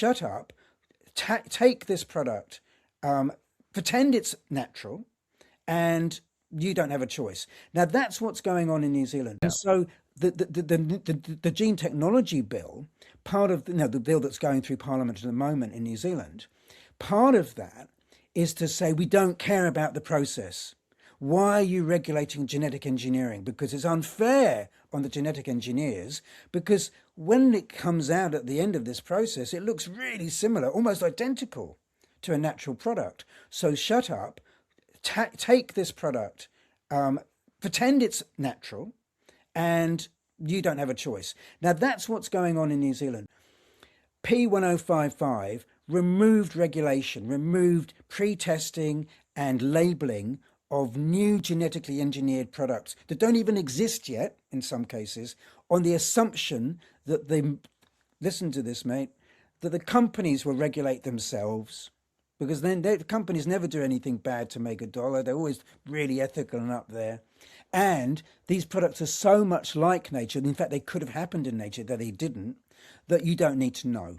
shut up, take this product, pretend it's natural, and you don't have a choice. Now that's what's going on in New Zealand. And so the gene technology bill, part of the bill that's going through Parliament at the moment in New Zealand, part of that is to say we don't care about the process. Why are you regulating genetic engineering? Because it's unfair on the genetic engineers, because when it comes out at the end of this process, it looks really similar, almost identical to a natural product. So shut up, take this product, pretend it's natural, and you don't have a choice. Now that's what's going on in New Zealand. P1055 removed regulation, removed pre-testing and labeling of new genetically engineered products that don't even exist yet, in some cases, on the assumption that listen to this, mate, that the companies will regulate themselves, because then the companies never do anything bad to make a dollar. They're always really ethical and up there. And these products are so much like nature, and in fact, they could have happened in nature, that they didn't, that you don't need to know.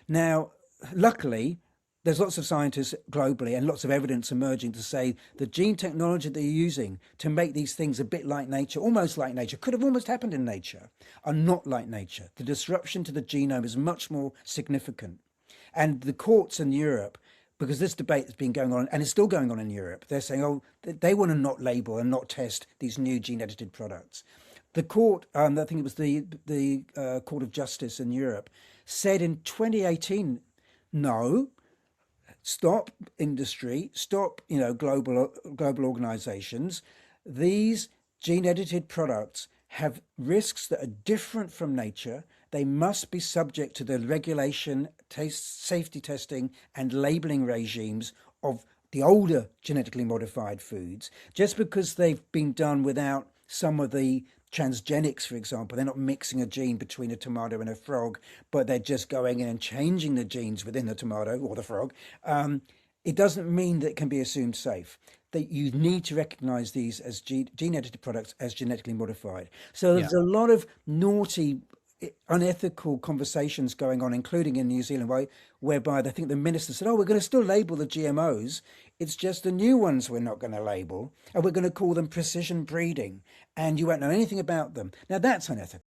Now, luckily, there's lots of scientists globally and lots of evidence emerging to say the gene technology that you're using to make these things a bit like nature, almost like nature, could have almost happened in nature, are not like nature. The disruption to the genome is much more significant. And the courts in Europe, because this debate has been going on, and it's still going on in Europe, they're saying, oh, they want to not label and not test these new gene-edited products. The court, I think it was the Court of Justice in Europe, said in 2018, no, stop industry, stop, global organizations. These gene-edited products have risks that are different from nature. They must be subject to the regulation, safety testing, and labeling regimes of the older genetically modified foods. Just because they've been done without some of the transgenics, for example, they're not mixing a gene between a tomato and a frog, but they're just going in and changing the genes within the tomato or the frog. It doesn't mean that it can be assumed safe. That you need to recognize these as gene-edited products as genetically modified. So there's a lot of naughty, unethical conversations going on, including in New Zealand, whereby I think the minister said, oh, we're going to still label the GMOs. It's just the new ones we're not going to label, and we're going to call them precision breeding, and you won't know anything about them. Now, that's unethical.